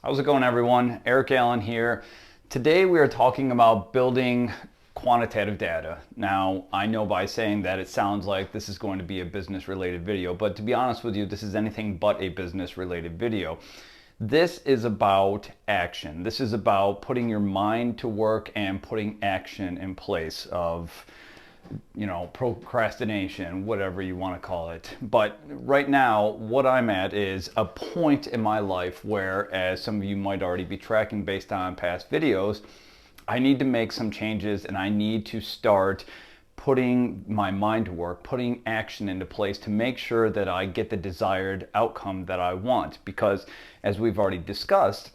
How's it going, everyone? Eric Allen here. Today we are talking about building quantitative data. Now, I know by saying that it sounds like this is going to be a business related video, but to be honest with you, this is anything but a business related video. This is about action. This is about putting your mind to work and putting action in place of procrastination, whatever you want to call it. But right now, what I'm at is a point in my life where, as some of you might already be tracking based on past videos, I need to make some changes and I need to start putting my mind to work, putting action into place to make sure that I get the desired outcome that I want. Because as we've already discussed,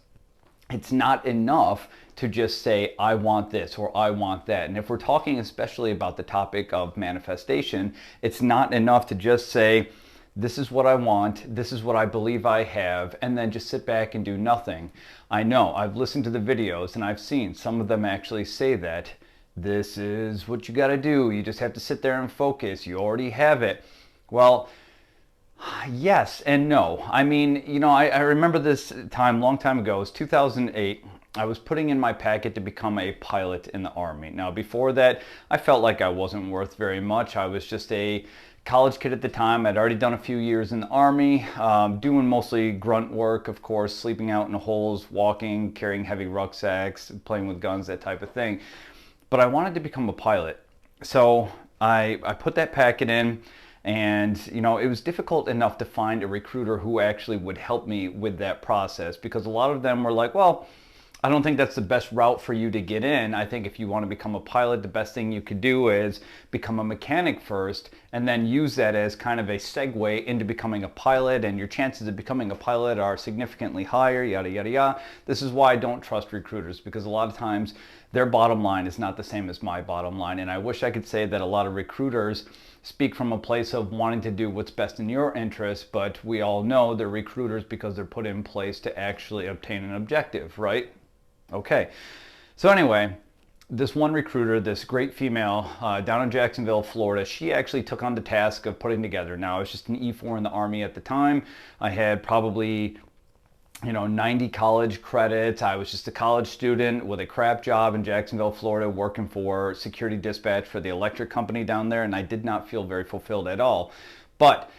it's not enough to just say, I want this or I want that. And if we're talking especially about the topic of manifestation, it's not enough to just say, this is what I want, this is what I believe I have, and then just sit back and do nothing. I know, I've listened to the videos and I've seen some of them actually say that. This is what you gotta do. You just have to sit there and focus. You already have it. Well, yes and no. I mean, I remember this time, long time ago, it was 2008. I was putting in my packet to become a pilot in the Army. Now, before that, I felt like I wasn't worth very much. I was just a college kid at the time. I'd already done a few years in the Army, doing mostly grunt work, of course, sleeping out in holes, walking, carrying heavy rucksacks, playing with guns, that type of thing. But I wanted to become a pilot. So I put that packet in. And, it was difficult enough to find a recruiter who actually would help me with that process, because a lot of them were like, well, I don't think that's the best route for you to get in. I think if you want to become a pilot, the best thing you could do is become a mechanic first and then use that as kind of a segue into becoming a pilot, and your chances of becoming a pilot are significantly higher, yada, yada, yada. This is why I don't trust recruiters, because a lot of times their bottom line is not the same as my bottom line. And I wish I could say that a lot of recruiters speak from a place of wanting to do what's best in your interest, but we all know they're recruiters because they're put in place to actually obtain an objective, right? Okay, so anyway, this one recruiter, this great female down in Jacksonville, Florida, she actually took on the task of putting together. Now, I was just an E4 in the Army at the time. I had probably 90 college credits. I was just a college student with a crap job in Jacksonville, Florida, working for security dispatch for the electric company down there, and I did not feel very fulfilled at all. But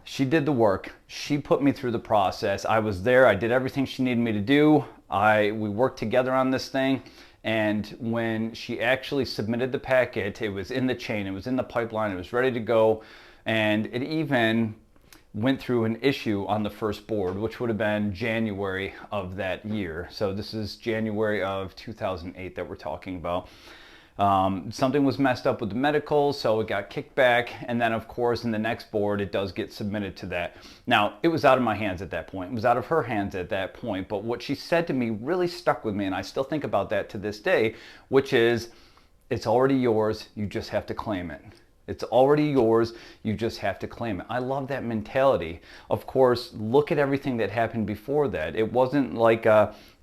she did the work. She put me through the process. I was there. I did everything she needed me to do. We worked together on this thing. And when she actually submitted the packet, it was in the chain, it was in the pipeline, it was ready to go. And it even went through an issue on the first board, which would have been January of that year. So this is January of 2008 that we're talking about. Something was messed up with the medical, so it got kicked back. And then, of course, in the next board, it does get submitted to that. Now, it was out of my hands at that point. It was out of her hands at that point. But what she said to me really stuck with me, and I still think about that to this day, which is, it's already yours. You just have to claim it. It's already yours. You just have to claim it. I love that mentality. Of course, look at everything that happened before that. It wasn't like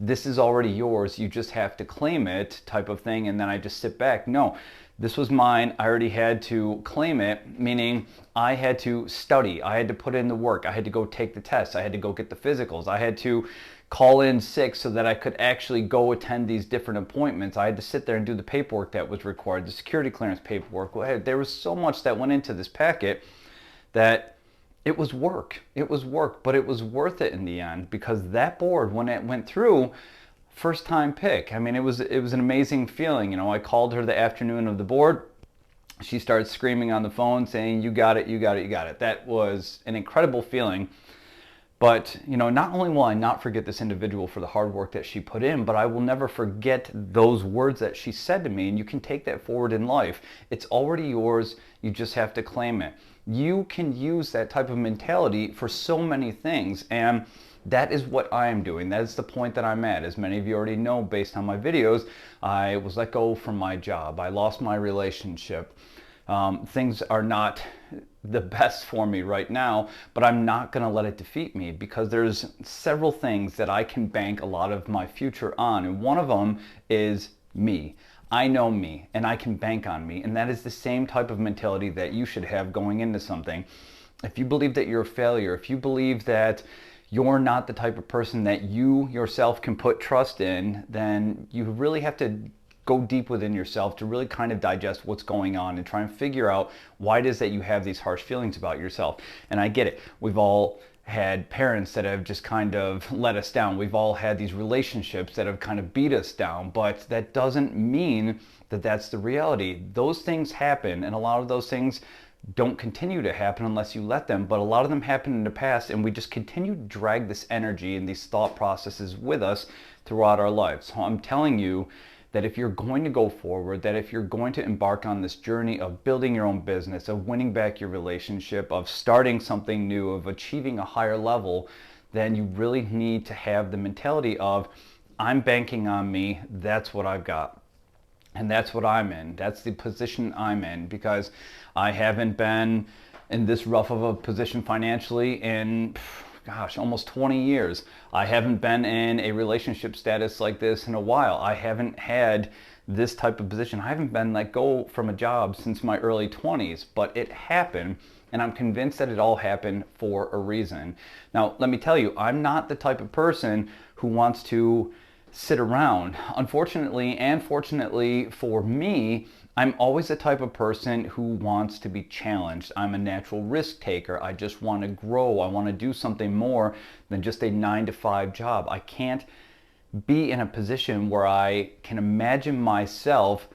this is already yours, you just have to claim it type of thing, and then I just sit back. No, this was mine. I already had to claim it, meaning I had to study. I had to put in the work. I had to go take the tests. I had to go get the physicals. I had to call in sick so that I could actually go attend these different appointments. I had to sit there and do the paperwork that was required, the security clearance paperwork. There was so much that went into this packet that it was work. It was work, but it was worth it in the end, because that board, when it went through, first time pick. I mean, it was an amazing feeling. I called her the afternoon of the board. She started screaming on the phone saying, you got it, you got it, you got it. That was an incredible feeling. But, not only will I not forget this individual for the hard work that she put in, but I will never forget those words that she said to me. And you can take that forward in life. It's already yours. You just have to claim it. You can use that type of mentality for so many things. And that is what I am doing. That is the point that I'm at. As many of you already know based on my videos, I was let go from my job. I lost my relationship. Things are not the best for me right now, but I'm not going to let it defeat me, because there's several things that I can bank a lot of my future on, and one of them is me. I know me, and I can bank on me, and that is the same type of mentality that you should have going into something. If you believe that you're a failure, if you believe that you're not the type of person that you yourself can put trust in, then you really have to go deep within yourself to really kind of digest what's going on and try and figure out why it is that you have these harsh feelings about yourself. And I get it. We've all had parents that have just kind of let us down. We've all had these relationships that have kind of beat us down, but that doesn't mean that that's the reality. Those things happen, and a lot of those things don't continue to happen unless you let them, but a lot of them happen in the past, and we just continue to drag this energy and these thought processes with us throughout our lives. So I'm telling you that if you're going to go forward, that if you're going to embark on this journey of building your own business, of winning back your relationship, of starting something new, of achieving a higher level, then you really need to have the mentality of, I'm banking on me, that's what I've got. And that's what I'm in. That's the position I'm in, because I haven't been in this rough of a position financially in, gosh, almost 20 years. I haven't been in a relationship status like this in a while. I haven't had this type of position. I haven't been let go from a job since my early 20s, but it happened, and I'm convinced that it all happened for a reason. Now, let me tell you, I'm not the type of person who wants to sit around. Unfortunately, and fortunately for me, I'm always the type of person who wants to be challenged. I'm a natural risk taker. I just want to grow. I want to do something more than just a 9-to-5 job. I can't be in a position where I can imagine myself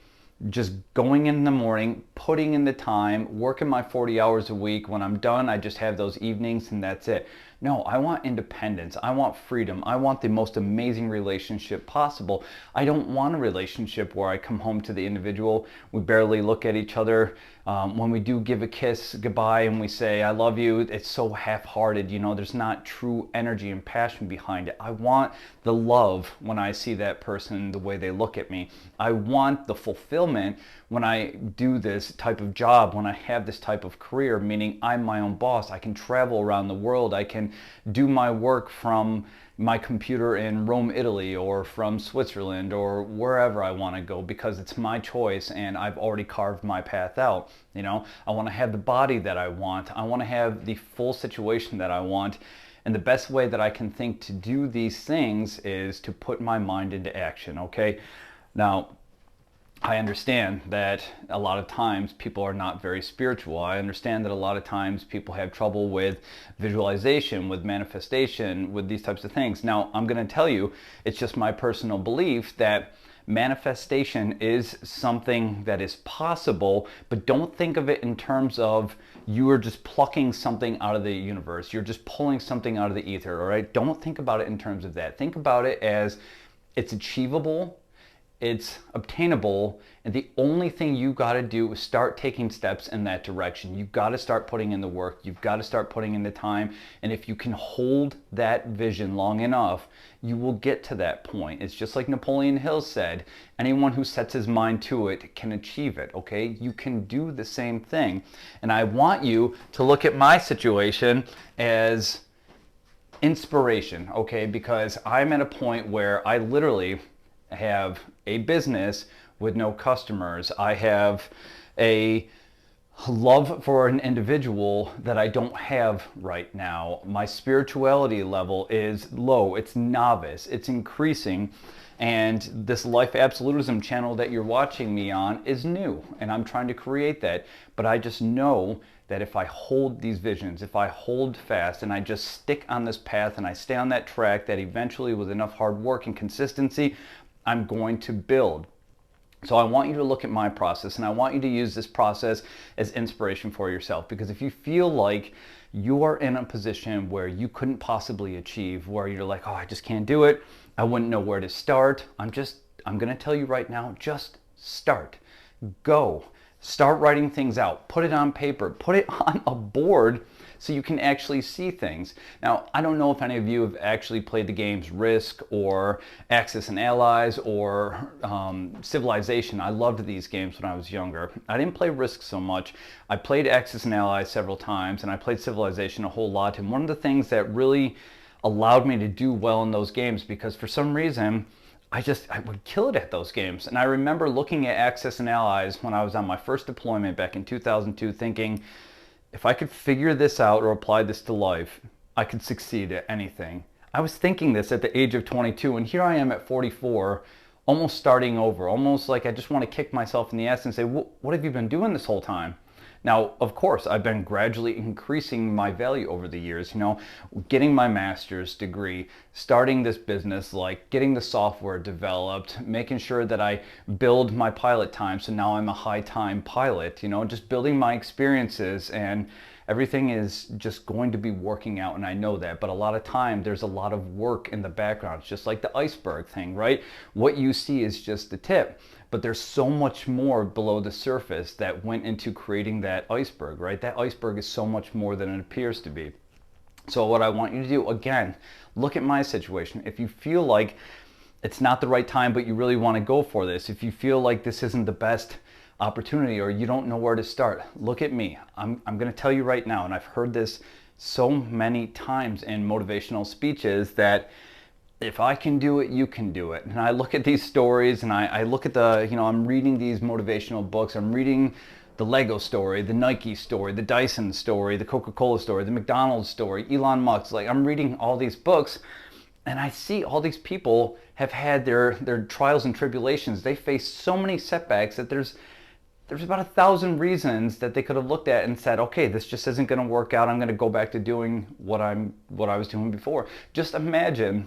just going in the morning, putting in the time, working my 40 hours a week. When I'm done, I just have those evenings and that's it. No, I want independence. I want freedom. I want the most amazing relationship possible. I don't want a relationship where I come home to the individual, we barely look at each other. When we do give a kiss goodbye and we say, I love you, it's so half-hearted. You know, there's not true energy and passion behind it. I want the love when I see that person, the way they look at me. I want the fulfillment when I do this type of job, when I have this type of career, meaning I'm my own boss. I can travel around the world. I can do my work from my computer in Rome, Italy, or from Switzerland, or wherever I want to go, because it's my choice and I've already carved my path out. You know, I want to have the body that I want. I want to have the full situation that I want. And the best way that I can think to do these things is to put my mind into action, okay? Now, I understand that a lot of times people are not very spiritual. I understand that a lot of times people have trouble with visualization, with manifestation, with these types of things. Now, I'm going to tell you, it's just my personal belief that manifestation is something that is possible, but don't think of it in terms of you are just plucking something out of the universe. You're just pulling something out of the ether, all right? Don't think about it in terms of that. Think about it as it's achievable, it's obtainable, and the only thing you got to do is start taking steps in that direction. You've got to start putting in the work. You've got to start putting in the time. And if you can hold that vision long enough, you will get to that point. It's just like Napoleon Hill said, anyone who sets his mind to it can achieve it, okay? You can do the same thing. And I want you to look at my situation as inspiration, okay? Because I'm at a point where I literally have a business with no customers. I have a love for an individual that I don't have right now. My spirituality level is low, it's novice, it's increasing, and this life absolutism channel that you're watching me on is new, and I'm trying to create that. But I just know that if I hold these visions, if I hold fast and I just stick on this path and I stay on that track, that eventually with enough hard work and consistency, I'm going to build. So I want you to look at my process, and I want you to use this process as inspiration for yourself. Because if you feel like you are in a position where you couldn't possibly achieve, where you're like, oh, I just can't do it, I wouldn't know where to start, I'm going to tell you right now, just start. Go. Start writing things out. Put it on paper. Put it on a board so you can actually see things. Now, I don't know if any of you have actually played the games Risk or Axis and Allies or Civilization. I loved these games when I was younger. I didn't play Risk so much. I played Axis and Allies several times, and I played Civilization a whole lot. And one of the things that really allowed me to do well in those games, because for some reason, I would kill it at those games. And I remember looking at Axis and Allies when I was on my first deployment back in 2002 thinking, if I could figure this out or apply this to life, I could succeed at anything. I was thinking this at the age of 22, and here I am at 44, almost starting over, almost like I just want to kick myself in the ass and say, what have you been doing this whole time? Now, of course, I've been gradually increasing my value over the years, getting my master's degree, starting this business, like getting the software developed, making sure that I build my pilot time. So now I'm a high time pilot, just building my experiences, and everything is just going to be working out, and I know that. But a lot of time, there's a lot of work in the background. It's just like the iceberg thing, right? What you see is just the tip. But there's so much more below the surface that went into creating that iceberg, right? That iceberg is so much more than it appears to be. So what I want you to do, again, look at my situation. If you feel like it's not the right time, but you really want to go for this, if you feel like this isn't the best opportunity or you don't know where to start, look at me. I'm going to tell you right now, and I've heard this so many times in motivational speeches, that if I can do it, you can do it. And I look at these stories, and I look at I'm reading these motivational books. I'm reading the Lego story, the Nike story, the Dyson story, the Coca-Cola story, the McDonald's story, Elon Musk. Like, I'm reading all these books, and I see all these people have had their trials and tribulations. They face so many setbacks that there's about 1,000 reasons that they could have looked at and said, okay, this just isn't going to work out. I'm going to go back to doing what I was doing before. Just imagine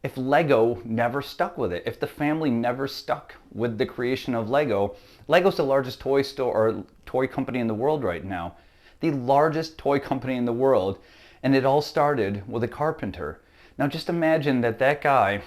if Lego never stuck with it, if the family never stuck with the creation of Lego. Lego's the largest toy store or toy company in the world right now. The largest toy company in the world. And it all started with a carpenter. Now just imagine that guy,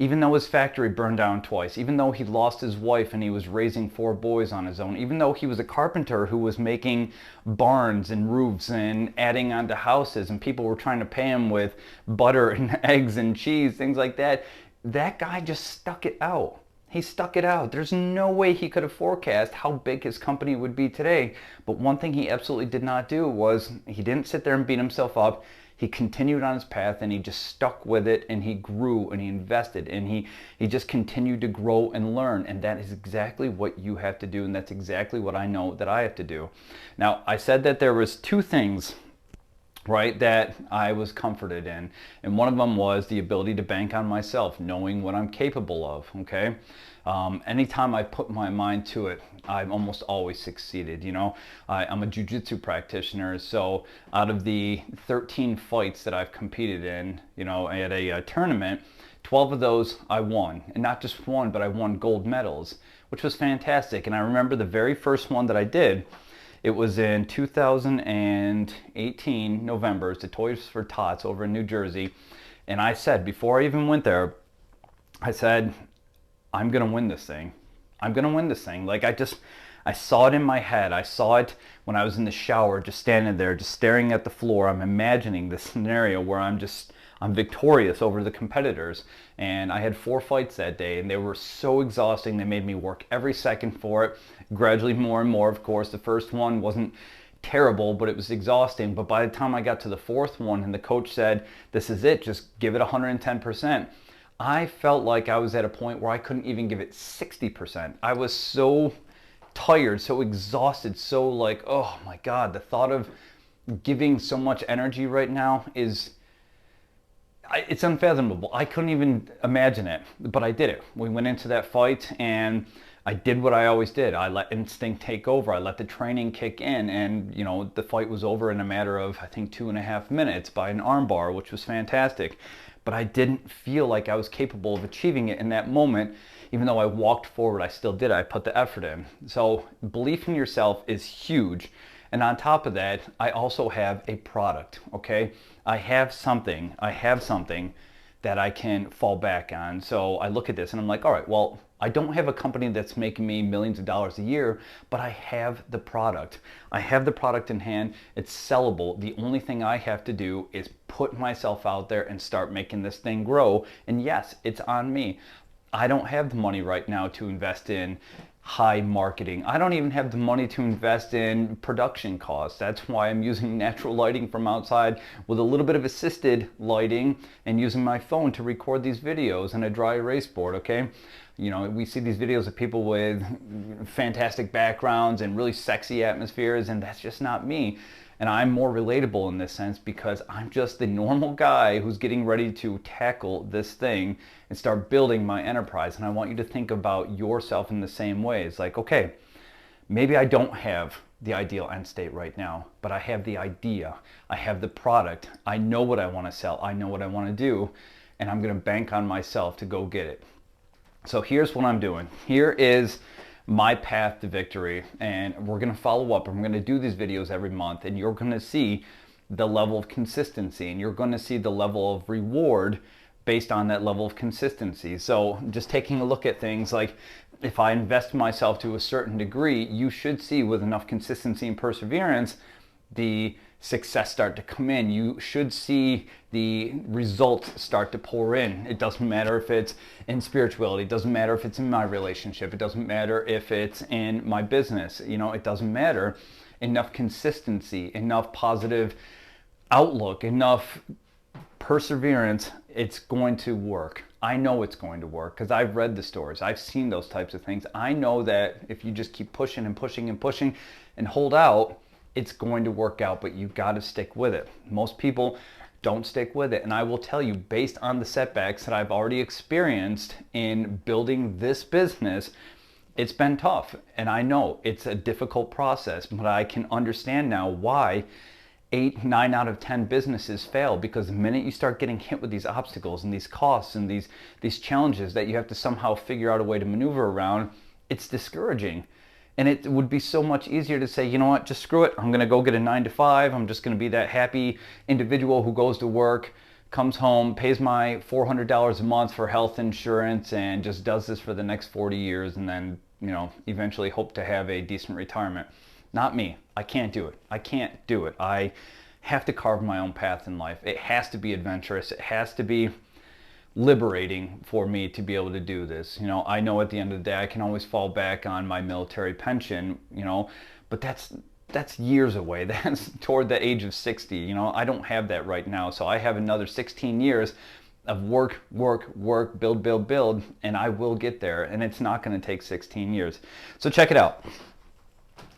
even though his factory burned down twice, even though he lost his wife and he was raising 4 boys on his own, even though he was a carpenter who was making barns and roofs and adding onto houses, and people were trying to pay him with butter and eggs and cheese, things like that, that guy just stuck it out. He stuck it out. There's no way he could have forecast how big his company would be today. But one thing he absolutely did not do was he didn't sit there and beat himself up. He continued on his path, and he just stuck with it, and he grew, and he invested, and he just continued to grow and learn. And that is exactly what you have to do, and that's exactly what I know that I have to do. Now, I said that there was 2 things, right, that I was comforted in. And one of them was the ability to bank on myself, knowing what I'm capable of, okay? Anytime I put my mind to it, I've almost always succeeded. I'm a jiu-jitsu practitioner, so out of the 13 fights that I've competed in, at a tournament, 12 of those I won. And not just one, but I won gold medals, which was fantastic. And I remember the very first one that I did, it was in 2018, November. It's the Toys for Tots over in New Jersey. And I said, before I even went there, I said, I'm going to win this thing. I'm going to win this thing. Like, I saw it in my head. I saw it when I was in the shower, just standing there, just staring at the floor. I'm imagining this scenario where I'm victorious over the competitors. And I had 4 fights that day, and they were so exhausting. They made me work every second for it, gradually more and more, of course. The first one wasn't terrible, but it was exhausting. But by the time I got to the 4th one, and the coach said, this is it, just give it 110%. I felt like I was at a point where I couldn't even give it 60%. I was so tired, so exhausted, so like, oh my God, the thought of giving so much energy right now it's unfathomable. I couldn't even imagine it, but I did it. We went into that fight, and I did what I always did. I let instinct take over. I let the training kick in, and the fight was over in a matter of, I think, 2.5 minutes by an armbar, which was fantastic. But I didn't feel like I was capable of achieving it in that moment. Even though I walked forward, I still did it. I put the effort in. So belief in yourself is huge. And on top of that, I also have a product, okay? I have something that I can fall back on. So I look at this and I'm like, all right, well, I don't have a company that's making me millions of dollars a year, but I have the product. I have the product in hand. It's sellable. The only thing I have to do is put myself out there and start making this thing grow. And yes, it's on me. I don't have the money right now to invest in high marketing. I don't even have the money to invest in production costs. That's why I'm using natural lighting from outside with a little bit of assisted lighting and using my phone to record these videos and a dry erase board, okay? We see these videos of people with fantastic backgrounds and really sexy atmospheres, and that's just not me. And I'm more relatable in this sense because I'm just the normal guy who's getting ready to tackle this thing and start building my enterprise. And I want you to think about yourself in the same way. It's like, okay, maybe I don't have the ideal end state right now, but I have the idea, I have the product, I know what I want to sell, I know what I want to do, and I'm going to bank on myself to go get it. So here's what I'm doing. Here is my path to victory, and we're going to follow up, and we're going to do these videos every month, and you're going to see the level of consistency, and you're going to see the level of reward based on that level of consistency. So just taking a look at things like, if I invest myself to a certain degree, you should see with enough consistency and perseverance the success start to come in. You should see the results start to pour in. It doesn't matter if it's in spirituality, it doesn't matter if it's in my relationship, it doesn't matter if it's in my business, it doesn't matter. Enough consistency, enough positive outlook, enough perseverance, it's going to work. I know it's going to work because I've read the stories. I've seen those types of things. I know that if you just keep pushing and pushing and pushing and hold out, it's going to work out, but you've got to stick with it. Most people don't stick with it. And I will tell you, based on the setbacks that I've already experienced in building this business, it's been tough. And I know it's a difficult process, but I can understand now why 8, 9 out of 10 businesses fail, because the minute you start getting hit with these obstacles and these costs and these challenges that you have to somehow figure out a way to maneuver around, it's discouraging. And it would be so much easier to say, you know what, just screw it. I'm going to go get a 9 to 5. I'm just going to be that happy individual who goes to work, comes home, pays my $400 a month for health insurance, and just does this for the next 40 years and then, eventually hope to have a decent retirement. Not me. I can't do it. I can't do it. I have to carve my own path in life. It has to be adventurous. It has to be liberating for me to be able to do this. I know at the end of the day I can always fall back on my military pension, but that's years away. That's toward the age of 60. I don't have that right now. So I have another 16 years of work, build, and I will get there. And it's not going to take 16 years. So check it out.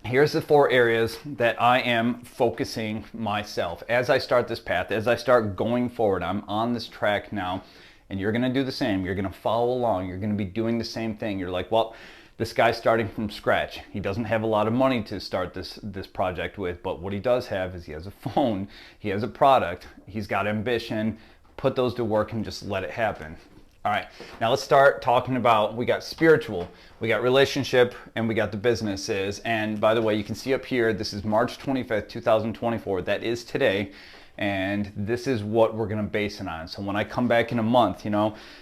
Here's the 4 areas that I am focusing myself as I start this path, as I start going forward. I'm on this track now, and you're going to do the same. You're going to follow along. You're going to be doing the same thing. You're like, well, this guy's starting from scratch. He doesn't have a lot of money to start this project with, but what he does have is he has a phone, he has a product, he's got ambition. Put those to work and just let it happen. All right, now let's start talking about, we got spiritual, we got relationship, and we got the businesses. And by the way, you can see up here, this is March 25th, 2024. That is today. And this is what we're going to base it on. So when I come back in a month,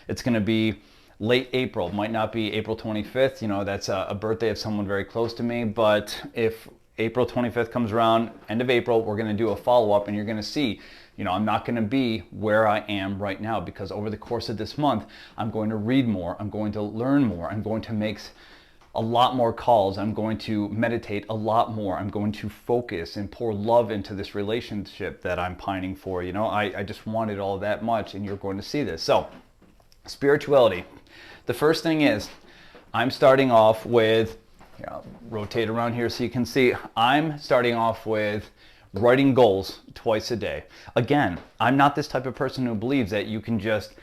it's going to be late April. It might not be April 25th. That's a birthday of someone very close to me. But if April 25th comes around, end of April, we're going to do a follow-up, and you're going to see, I'm not going to be where I am right now, because over the course of this month, I'm going to read more, I'm going to learn more, I'm going to make a lot more calls, I'm going to meditate a lot more, I'm going to focus and pour love into this relationship that I'm pining for. I just want it all that much, and you're going to see this. So, spirituality. The first thing is, I'm starting off with, rotate around here so you can see, I'm starting off with writing goals twice a day. Again, I'm not this type of person who believes that you can just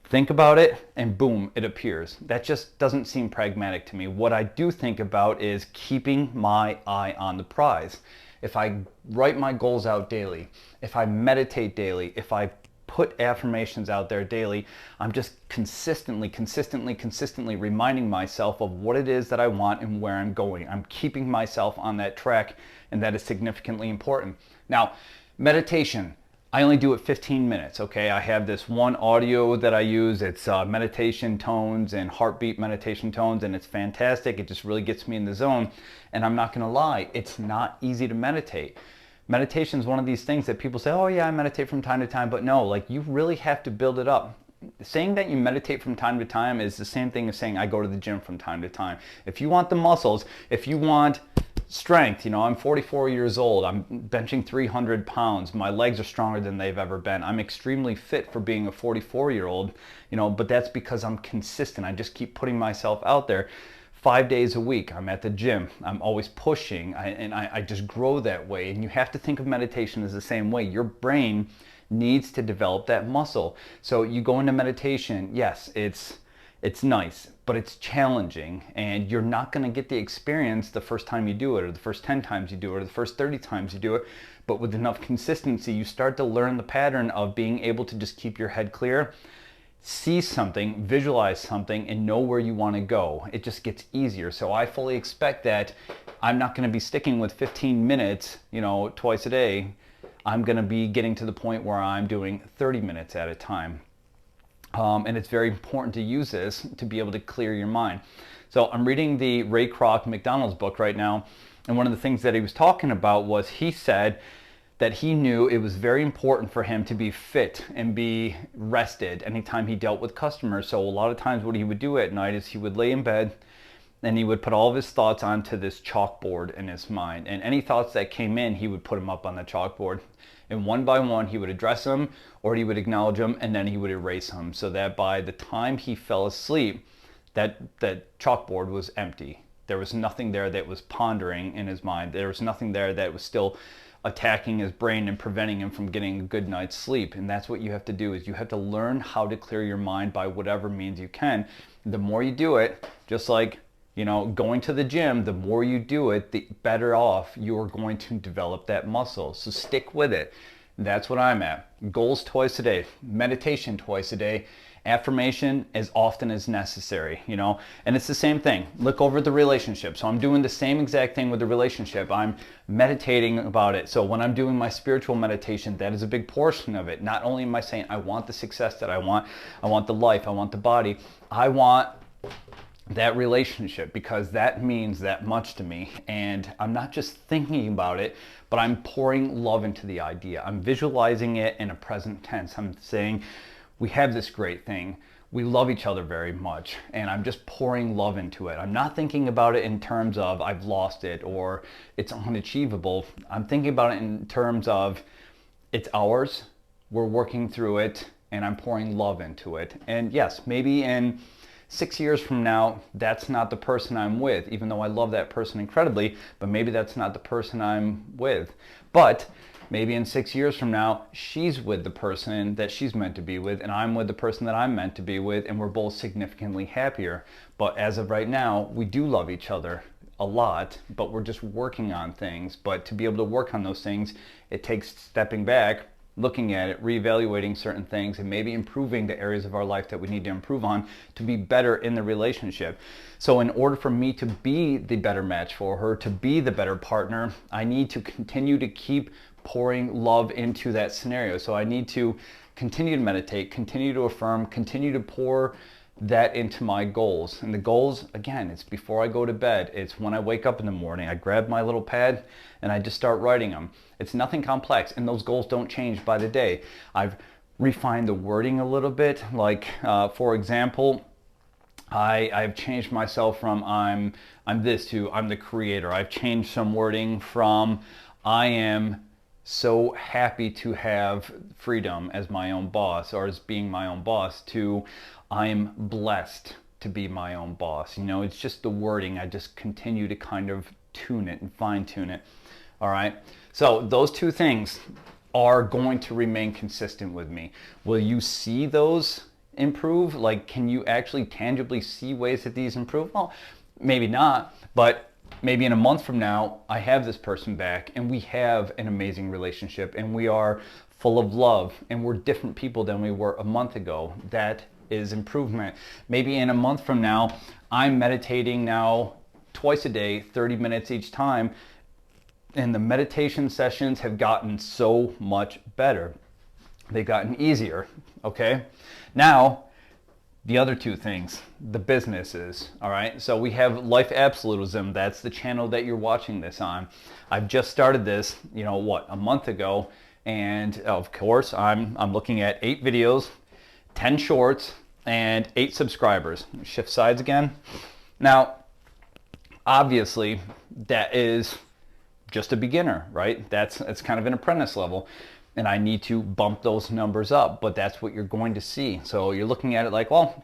think about it and boom, it appears. That just doesn't seem pragmatic to me. What I do think about is keeping my eye on the prize. If I write my goals out daily, if I meditate daily, if I put affirmations out there daily, I'm just consistently reminding myself of what it is that I want and where I'm going. I'm keeping myself on that track, and that is significantly important. Now, meditation, I only do it 15 minutes, okay? I have this one audio that I use. It's meditation tones and heartbeat meditation tones, and it's fantastic. It just really gets me in the zone. And I'm not gonna lie, it's not easy to meditate. Meditation is one of these things that people say, oh yeah, I meditate from time to time, but no, like you really have to build it up. Saying that you meditate from time to time is the same thing as saying I go to the gym from time to time. If you want the muscles, if you want strength, I'm 44 years old, I'm benching 300 pounds, my legs are stronger than they've ever been. I'm extremely fit for being a 44-year-old, but that's because I'm consistent. I just keep putting myself out there. 5 days a week. I'm at the gym. I'm always pushing, and I just grow that way. And you have to think of meditation as the same way. Your brain needs to develop that muscle. So you go into meditation, yes, it's nice, but it's challenging, and you're not going to get the experience the first time you do it, or the first 10 times you do it, or the first 30 times you do it. But with enough consistency, you start to learn the pattern of being able to just keep your head clear, see something, visualize something, and know where you want to go. It just gets easier. So I fully expect that I'm not going to be sticking with 15 minutes, twice a day. I'm going to be getting to the point where I'm doing 30 minutes at a time. And it's very important to use this to be able to clear your mind. So I'm reading the Ray Kroc McDonald's book right now. And one of the things that he was talking about was, he said that he knew it was very important for him to be fit and be rested anytime he dealt with customers. So a lot of times what he would do at night is he would lay in bed and he would put all of his thoughts onto this chalkboard in his mind. And any thoughts that came in, he would put them up on the chalkboard. And one by one, he would address them, or he would acknowledge them, and then he would erase them, so that by the time he fell asleep, that chalkboard was empty. There was nothing there that was pondering in his mind. There was nothing there that was still attacking his brain and preventing him from getting a good night's sleep. And that's what you have to do, is you have to learn how to clear your mind by whatever means you can. The more you do it, just like going to the gym, the more you do it, the better off you're going to develop that muscle. So stick with it. That's what I'm at. Goals twice a day, meditation twice a day, affirmation as often as necessary, and it's the same thing. Look over the relationship. So I'm doing the same exact thing with the relationship. I'm meditating about it. So when I'm doing my spiritual meditation, that is a big portion of it. Not only am I saying I want the success that I want the life, I want the body, I want that relationship, because that means that much to me. And I'm not just thinking about it, but I'm pouring love into the idea. I'm visualizing it in a present tense. I'm saying, we have this great thing. We love each other very much, and I'm just pouring love into it. I'm not thinking about it in terms of I've lost it or it's unachievable. I'm thinking about it in terms of it's ours, we're working through it, and I'm pouring love into it. And yes, maybe in 6 years from now, that's not the person I'm with, even though I love that person incredibly, but maybe that's not the person I'm with. But maybe in 6 years from now, she's with the person that she's meant to be with, and I'm with the person that I'm meant to be with, and we're both significantly happier. But as of right now, we do love each other a lot, but we're just working on things. But to be able to work on those things, it takes stepping back, looking at it, reevaluating certain things, and maybe improving the areas of our life that we need to improve on to be better in the relationship. So in order for me to be the better match for her, to be the better partner, I need to continue to keep pouring love into that scenario. So I need to continue to meditate, continue to affirm, continue to pour that into my goals. And the goals, again, it's before I go to bed. It's when I wake up in the morning. I grab my little pad and I just start writing them. It's nothing complex, and those goals don't change by the day. I've refined the wording a little bit. Like, for example, I've changed myself from I'm this to I'm the creator. I've changed some wording from I am so happy to have freedom as my own boss, or as being my own boss, to I am blessed to be my own boss. It's just the wording. I just continue to kind of tune it and fine tune it. All right. So those two things are going to remain consistent with me. Will you see those improve? Like, can you actually tangibly see ways that these improve? Well, maybe not, but maybe in a month from now, I have this person back and we have an amazing relationship and we are full of love and we're different people than we were a month ago. That is improvement. Maybe in a month from now, I'm meditating now twice a day, 30 minutes each time, and the meditation sessions have gotten so much better. They've gotten easier, okay? Now, the other two things, the businesses, all right? So we have Life Absolutism. That's the channel that you're watching this on. I've just started this, a month ago. And of course, I'm looking at 8 videos, 10 shorts, and 8 subscribers. Shift sides again. Now, obviously, that is just a beginner, right? It's kind of an apprentice level. And I need to bump those numbers up, but that's what you're going to see. So you're looking at it like, well,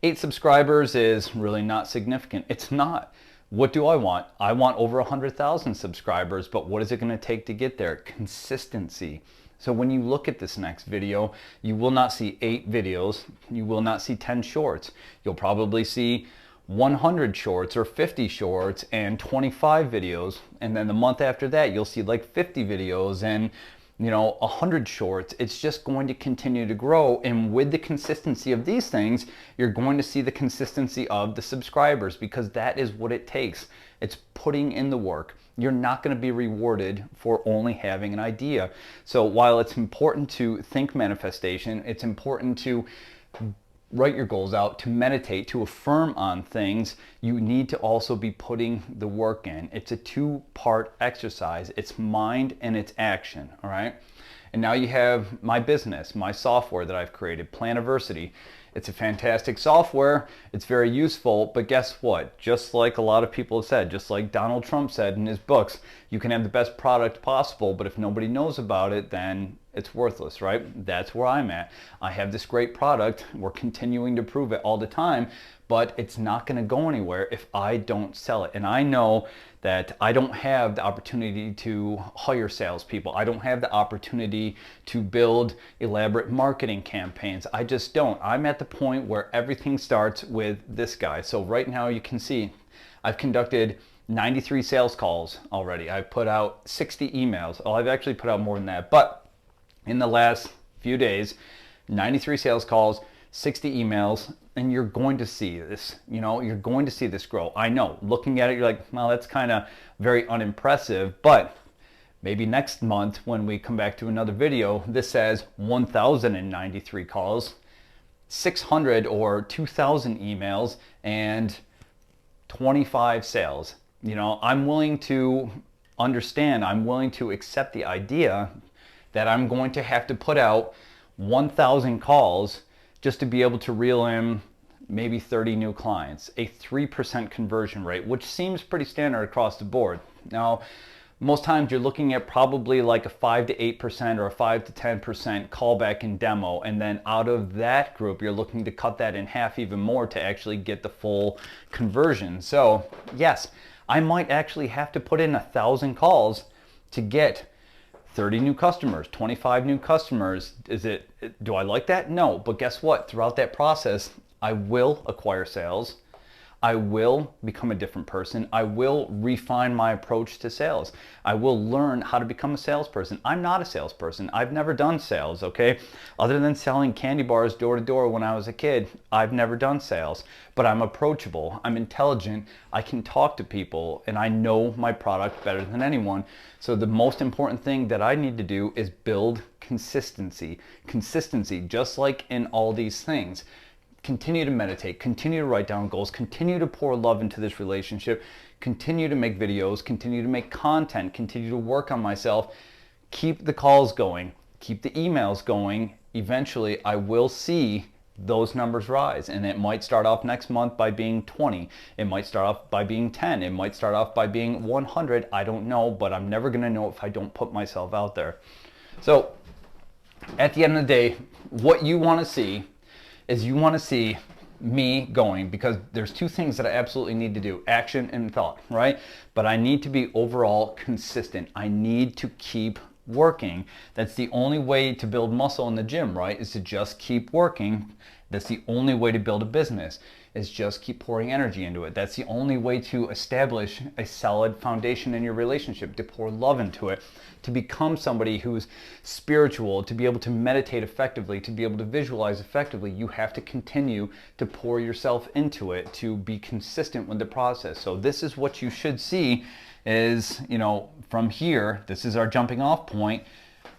8 subscribers is really not significant. It's not. What do I want? I want over 100,000 subscribers, but what is it going to take to get there? Consistency. So when you look at this next video, you will not see 8 videos. You will not see 10 shorts. You'll probably see 100 shorts or 50 shorts and 25 videos. And then the month after that, you'll see like 50 videos and 100 shorts. It's just going to continue to grow. And with the consistency of these things, you're going to see the consistency of the subscribers, because that is what it takes. It's putting in the work. You're not going to be rewarded for only having an idea. So while it's important to think manifestation, it's important to write your goals out, to meditate, to affirm on things, you need to also be putting the work in. It's a 2-part exercise. It's mind and it's action, all right? And now you have my business, my software that I've created, Planiversity. It's a fantastic software. It's very useful, but guess what? Just like a lot of people have said, just like Donald Trump said in his books, you can have the best product possible, but if nobody knows about it, then it's worthless, right? That's where I'm at. I have this great product. We're continuing to prove it all the time, but it's not going to go anywhere if I don't sell it. And I know that I don't have the opportunity to hire salespeople. I don't have the opportunity to build elaborate marketing campaigns. I just don't. I'm at the point where everything starts with this guy. So right now you can see I've conducted 93 sales calls already. I've put out 60 emails. Well, I've actually put out more than that, but in the last few days, 93 sales calls, 60 emails, and you're going to see this, you're going to see this grow. I know, looking at it, you're like, well, that's kind of very unimpressive, but maybe next month when we come back to another video, this says 1,093 calls, 600 or 2,000 emails, and 25 sales. I'm willing to understand, I'm willing to accept the idea that I'm going to have to put out 1,000 calls just to be able to reel in maybe 30 new clients, a 3% conversion rate, which seems pretty standard across the board. Now, most times you're looking at probably like a 5 to 8% or a 5 to 10% callback and demo, and then out of that group, you're looking to cut that in half even more to actually get the full conversion. So yes, I might actually have to put in 1,000 calls to get 30 new customers, 25 new customers. Do I like that? No, but guess what? Throughout that process, I will acquire sales. I will become a different person. I will refine my approach to sales. I will learn how to become a salesperson. I'm not a salesperson. I've never done sales, okay? Other than selling candy bars door to door when I was a kid, I've never done sales. But I'm approachable. I'm intelligent. I can talk to people, and I know my product better than anyone. So the most important thing that I need to do is build consistency. Consistency, just like in all these things. Continue to meditate, continue to write down goals, continue to pour love into this relationship, continue to make videos, continue to make content, continue to work on myself, keep the calls going, keep the emails going. Eventually, I will see those numbers rise, and it might start off next month by being 20. It might start off by being 10. It might start off by being 100. I don't know, but I'm never going to know if I don't put myself out there. So at the end of the day, what you want to see is you want to see me going, because there's 2 things that I absolutely need to do, action and thought, right? But I need to be overall consistent. I need to keep working. That's the only way to build muscle in the gym, right? Is to just keep working. That's the only way to build a business, is just keep pouring energy into it. That's the only way to establish a solid foundation in your relationship, to pour love into it, to become somebody who's spiritual, to be able to meditate effectively, to be able to visualize effectively. You have to continue to pour yourself into it, to be consistent with the process. So this is what you should see is, from here, this is our jumping off point.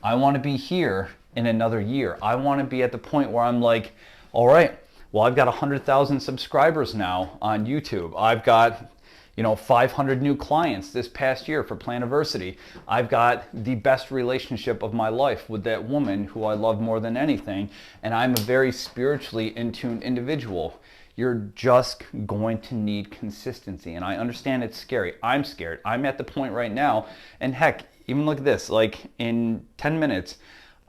I want to be here in another year. I want to be at the point where I'm like, all right, well, I've got 100,000 subscribers now on YouTube. I've got 500 new clients this past year for Planiversity. I've got the best relationship of my life with that woman who I love more than anything, and I'm a very spiritually in tune individual. You're just going to need consistency, and I understand it's scary. I'm scared. I'm at the point right now, and heck, even look at this, like in 10 minutes,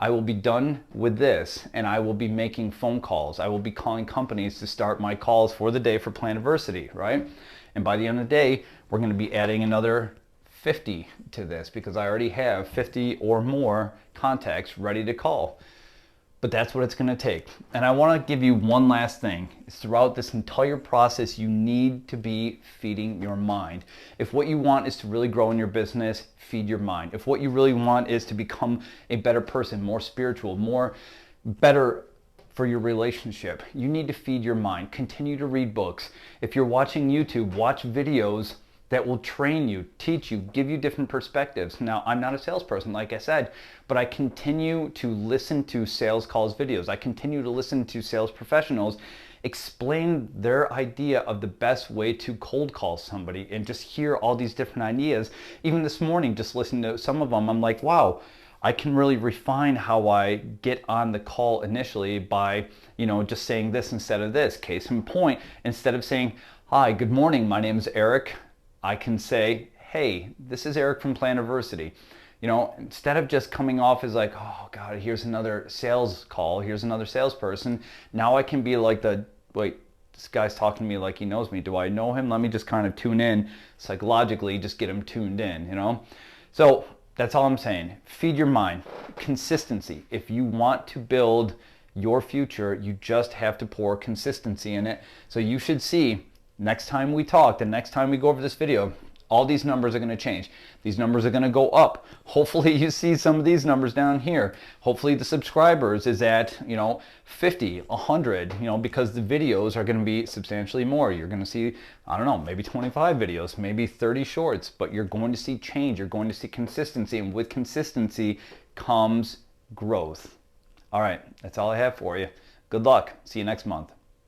I will be done with this and I will be making phone calls. I will be calling companies to start my calls for the day for Planiversity, right? And by the end of the day, we're going to be adding another 50 to this because I already have 50 or more contacts ready to call. But that's what it's going to take. And I want to give you one last thing. Throughout this entire process, you need to be feeding your mind. If what you want is to really grow in your business, feed your mind. If what you really want is to become a better person, more spiritual, better for your relationship, you need to feed your mind. Continue to read books. If you're watching YouTube, watch videos that will train you, teach you, give you different perspectives. Now, I'm not a salesperson, like I said, but I continue to listen to sales calls videos. I continue to listen to sales professionals explain their idea of the best way to cold call somebody and just hear all these different ideas. Even this morning, just listening to some of them, I'm like, wow, I can really refine how I get on the call initially by, just saying this instead of this. Case in point, instead of saying, hi, good morning, my name is Eric, I can say, hey, this is Eric from Planiversity. Instead of just coming off as like, oh God, here's another sales call, here's another salesperson. Now I can be like wait, this guy's talking to me like he knows me. Do I know him? Let me just kind of tune in psychologically, just get him tuned in, So that's all I'm saying. Feed your mind. Consistency. If you want to build your future, you just have to pour consistency in it. So you should see, next time we talk, the next time we go over this video, all these numbers are going to change. These numbers are going to go up. Hopefully you see some of these numbers down here. Hopefully the subscribers is at, 50, 100, because the videos are going to be substantially more. You're going to see, I don't know, maybe 25 videos, maybe 30 shorts, but you're going to see change. You're going to see consistency, and with consistency comes growth. All right, that's all I have for you. Good luck. See you next month.